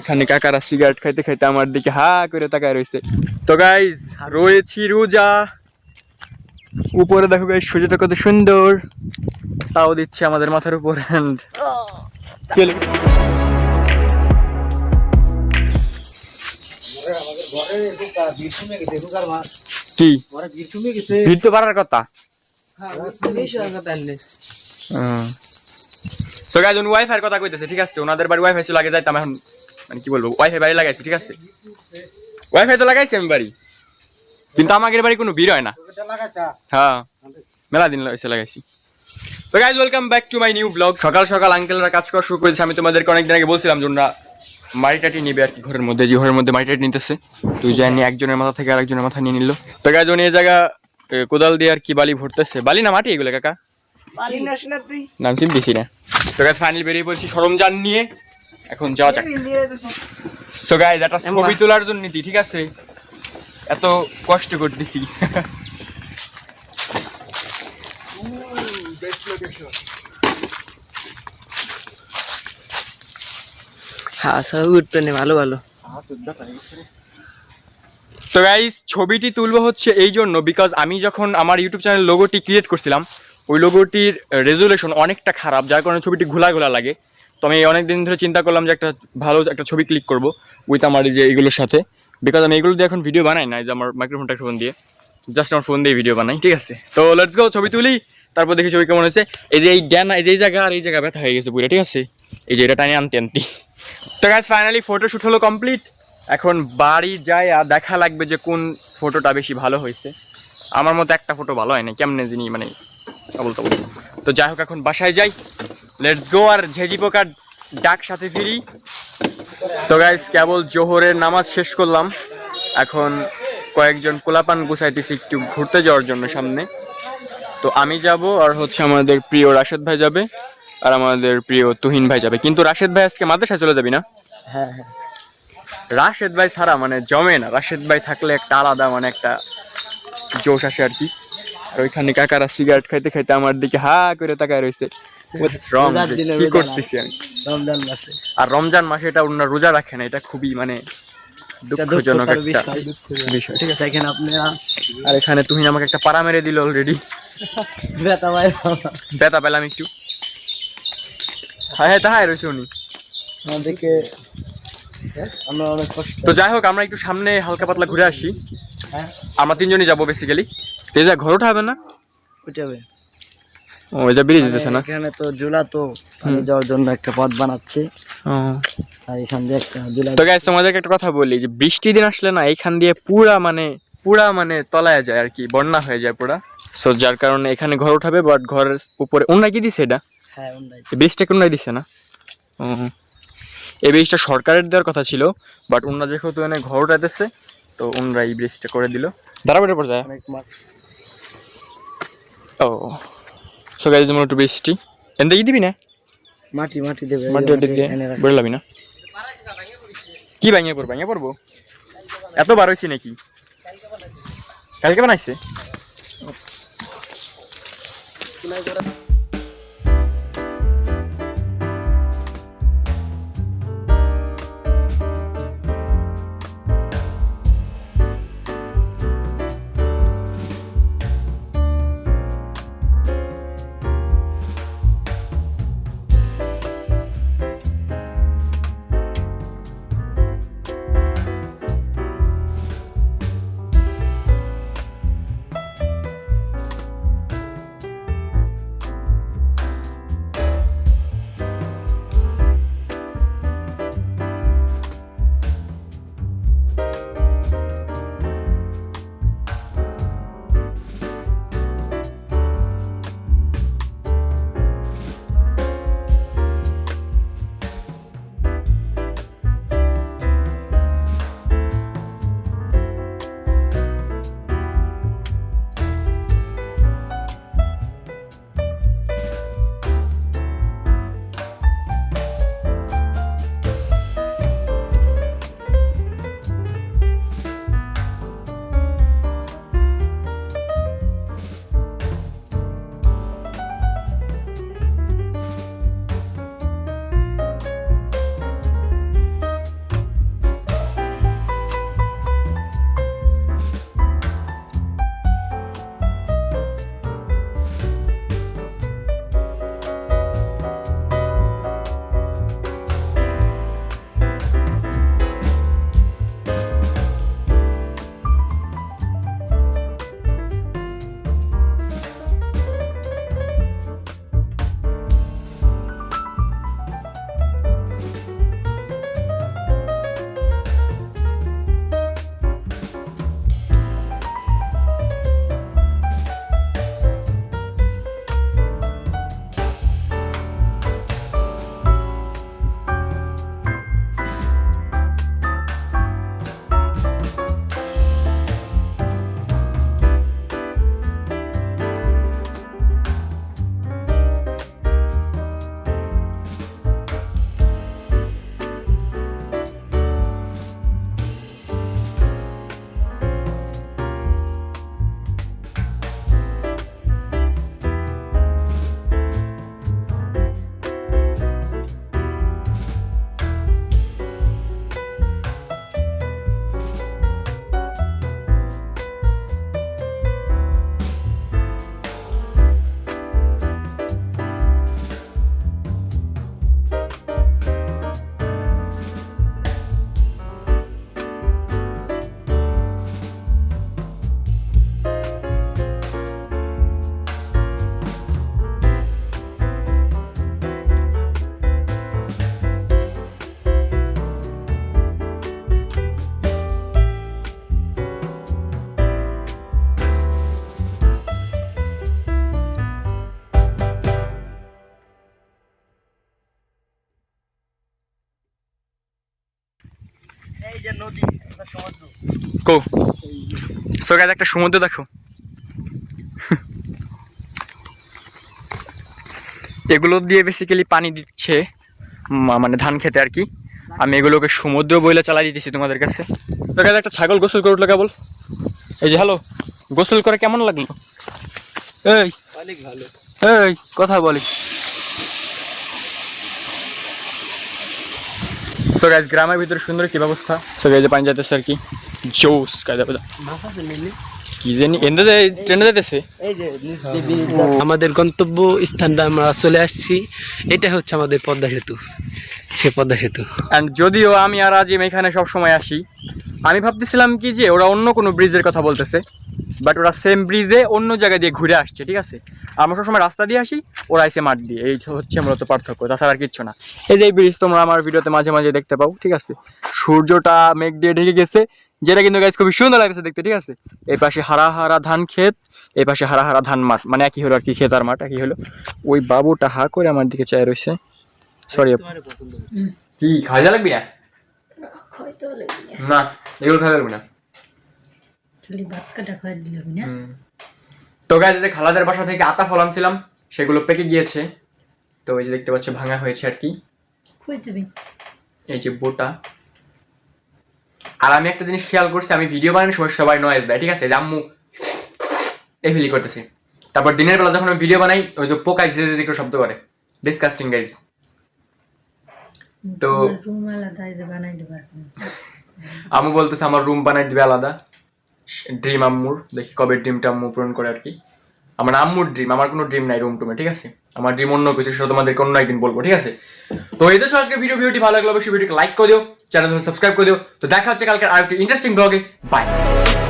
এখানে কাকারা সিগারেট খাইতে খাইতে আমার দিকে হা করে তাকায় রয়েছে। তো গাইজ রয়েছি রোজা, উপরে দেখো গাইজ সূর্যটা কত সুন্দর, তাও দিচ্ছে আমাদের মাথার উপর। কি ভিড় তো বাড়ার কথা। তো গাইজ উনি ওয়াইফাইয়ের কথা কইতেছে, ঠিক আছে, ওনাদের বাড়ি ওয়াইফাই ছিল আগে, যাইতাম, এখন মানে কি বলবো ওয়াইফাই বাড়ি লাগাইছি, ঠিক আছে, ওয়াইফাই তো লাগাইছি আমি বাড়ি, কিন্তু আমাদের বাড়ি কোনো ভিড় হয় না। হ্যাঁ মেলা দিন এসে লাগাইছি। তো guys welcome back to my new blog. সকাল সকাল আঙ্কেলরা কাজ করা শুরু করেছে। আমি তোমাদেরকে অনেকদিন আগে বলছিলাম যে ওরা মাটি টাটি নিবে আর কি, ঘরের মধ্যে, যে ঘরের মধ্যে মাটি টাটি নিতেছে, তুই জানি একজনের মাথা থেকে আরেকজনের মাথা নিয়ে নিল। তো গাইজ উনি এই জায়গা কোদাল দিয়ে আর কি বালি ভরতেছে, বালি না মাটি এগুলো কাকা নাম চিনতেছি না। তো গাইজ ফাইনালি বেরিয়ে পড়ছি সরঞ্জাম নিয়ে, এখন যাওয়া যাক। তো গাইজ একটা ছবি তোলার জন্য নিতি, ঠিক আছে, এত কষ্ট করতেছি। হ্যাঁ সব উঠবে না, ভালো ভালো। তো গাইস ছবিটি তুলবো হচ্ছে এই জন্য, বিকজ আমি যখন আমার ইউটিউব চ্যানেল লোগোটি ক্রিয়েট করছিলাম, ওই লোগোটির রেজুলেশন অনেকটা খারাপ, যার কারণে ছবিটি ঘোলা ঘোলা লাগে। তো আমি অনেকদিন ধরে চিন্তা করলাম যে একটা ভালো একটা ছবি ক্লিক করবো উইথ আমার যে এইগুলোর সাথে, বিকজ আমি এগুলো দিয়ে এখন ভিডিও বানাই না, যে আমার মাইক্রোফোনটা ফোন দিয়ে, জাস্ট আমার ফোন দিয়ে ভিডিও বানাই, ঠিক আছে। তো লেটস গো, ছবি তুলি, তারপর দেখি ছবি কেমন হয়েছে। এই যে এই ড্যান, এই যে জায়গা আর এই জায়গা ব্যথা হয়ে গেছে পুরো, ঠিক আছে, এই যে এটা টানি আনতে আনতে। তো গাইস ফাইনালি ফটোশ্যুট হলো কমপ্লিট। এখন বাড়ি যাই আর দেখা লাগবে যে কোন ফটোটা বেশি ভালো হয়েছে। আমার মতো একটা ফটো ভালো হয় না, কেমনে যিনি মানে বলতে বলতো। তো যাই হোক এখন বাসায় যাই, লেটস গো, আর ঝেঁঝি পোকার ডাক সাথে ফিরি। তো গাইস কেবল জোহরের নামাজ শেষ করলাম, এখন কয়েকজন কোলাপান গুছাইতেছি একটু ঘুরতে যাওয়ার জন্য সামনে। তো আমি যাব, আর হচ্ছে আমাদের প্রিয় রাশেদ ভাই যাবে, আর আমাদের প্রিয় তুহিন ভাই যাবে। কিন্তু রাশেদ ভাই আজকে মাদ্রাসায় চলে যাবি না? হ্যাঁ হ্যাঁ, রাশেদ ভাই ছাড়া মানে জমে না, রাশেদ ভাই থাকলে একটা আলাদা মানে একটা জোশ আসে আর কি। আর ওইখানে কাকারা সিগারেট খাইতে খাইতে আমার দিকে হা করে তাকায় রয়েছে, কি করতেছি আমি। রমজান মাসে, আর রমজান মাসে এটা ওনারা রোজা রাখে না, এটা খুবই মানে দুঃখজনক একটা বিষয়, ঠিক আছে। এখানে আপনারা, আর এখানে তুহিন আমাকে একটা পাড়া মেরে দিল অলরেডি, ব্যথা পেলাম একটু। হ্যাঁ হ্যাঁ তাহাই রয়েছে উনি আমাদেরকে, আমরা অনেক কষ্ট। তো যাই হোক আমরা একটু সামনে হালকা পাতলা ঘুরে আসি। হ্যাঁ আমরা তিনজনই যাবো বেসিক্যালি। এই যা ঘর উঠাবে না, উঠাবে। ও এটা বেরিয়ে যেতেছে না, এখানে তো জুলা, তো পানি যাওয়ার জন্য একটা পথ বানাচ্ছে। আর এখান দিয়ে একটা জুলা। তো গাইস তোমাদেরকে একটা কথা বলি, যে বৃষ্টি দিন আসলে না এইখান দিয়ে পুরা মানে তলায় যায় আর কি, বন্যা হয়ে যায় পুরা। সো যার কারণে এখানে ঘর উঠাবে, বাট ঘরের উপরে ওনারা কি দিছে এটা, হ্যাঁ ব্রিজটা কোনটাই দিছে না। এই ব্রিজটা সরকারের দেওয়ার কথা ছিল, বাট ওনারা যেহেতু এনে ঘর উঠাইতেছে, তো ওনারা এই ব্রিজটা করে দিল। দাঁড়াবে পর যায়। ও সো গাইস যেমন একটু বৃষ্টি এনে দিবি না, মাটি দেবে, মাটি বের লাবি না, কি ভাঙিয়ে পড়বো, এত বার হয়েছি নাকি, কালকে বানাইছে। এই যে নদী, এটা সমুদ্র। কো সো গাইস একটা সমুদ্র দেখো। এগুলো দিয়ে বেসিক্যালি পানি দিচ্ছে মানে ধান খেতে আর কি। আমি এগুলোকে সমুদ্র বইলে চালাই দিতেছি তোমাদের কাছে। তো গাইস একটা ছাগল গোসল করে উঠলো কেবল। এই যে হ্যালো, গোসল করে কেমন লাগলো? এই অনেক ভালো। এই কথা বলি। সো গাইস গ্রামের ভিতরে সুন্দর কি ব্যবস্থা। সো গাইস পানি যাইতেছে আর কি, জোস কাজা বাজা মাছ আছে মিলি। কি জানি এন্ডে ট্রেনে যাইতেছে। এই যে নিচ দিয়ে ব্রিজ। আমাদের গন্তব্য স্থানটা আমরা চলে আসছি। এটা হচ্ছে আমাদের পদ্মা সেতু, সে পদ্মা সেতু। অ্যান্ড যদিও আমি আর আজিম এখানে সব সময় আসি, আমি ভাবতেছিলাম কি যে ওরা অন্য কোনো ব্রিজের কথা বলতেছে, বাট ওরা সেম ব্রিজে অন্য জায়গা দিয়ে ঘুরে আসছে, ঠিক আছে। আমরা সবসময় রাস্তা দিয়ে আসি, ওরা এসে মাঠ দিয়ে, এই হচ্ছে মূলত পার্থক্য, তাছাড়া আর কিচ্ছু না। এই যে এই ব্রিজ তোমরা আমার ভিডিওতে মাঝে মাঝে দেখতে পাও, ঠিক আছে। সূর্যটা মেঘ দিয়ে ঢেকে গেছে, যেটা কিন্তু গাইজ খুবই সুন্দর লাগছে দেখতে, ঠিক আছে। এই পাশে হারা হারা ধান ক্ষেত, এই পাশে হারা হারা ধান মাঠ, মানে একই হলো আর কি, ক্ষেত আর মাঠ একই হলো। ওই বাবুটা হা করে আমার দিকে চায় রয়েছে। সরি কি খাওয়া লাগবি না? না এগুলো খাওয়া লাগবে না। তো গাইজ যে খালাদের বাসা থেকে আতা ফল আনছিলাম, সেগুলো পেকে গিয়েছে। তো এই যে দেখতে পাচ্ছ ভাঙা হয়েছে আর কি, এই যে বোটা। আর আমি একটা জিনিস খেয়াল করছি, আমি ভিডিও বানানোর সময় সবাই নয়েজ দেয়, ঠিক আছে। আম্মু এই ফিলি করতেছি, তারপর দিনের বেলা যখন আমি ভিডিও বানাই ওই যে পোকা যে যে করে শব্দ করে, ডিসকাস্টিং গাইজ। তো আম্মু বলতেছে আমার রুম বানাই দিবে আলাদা, ড্রিম আম্মুর, দেখি কবে ড্রিমটা আম্মু পূরণ করে আর কি। আমার আম্মুর ড্রিম, আমার কোনো ড্রিম নাই রুম টুমে, ঠিক আছে। আমার ড্রিম অন্য কিছু, সেটা তোমাদেরকে অন্য একদিন বলবো, ঠিক আছে। তো এই তো আজকে ভিডিওটি ভালো লাগলে অবশ্যই ভিডিওকে লাইক করে দিও, চ্যানেল সাবস্ক্রাইব করে দিও। তো দেখা হচ্ছে কালকে আরেকটি ইন্টারেস্টিং ব্লগে, বাই।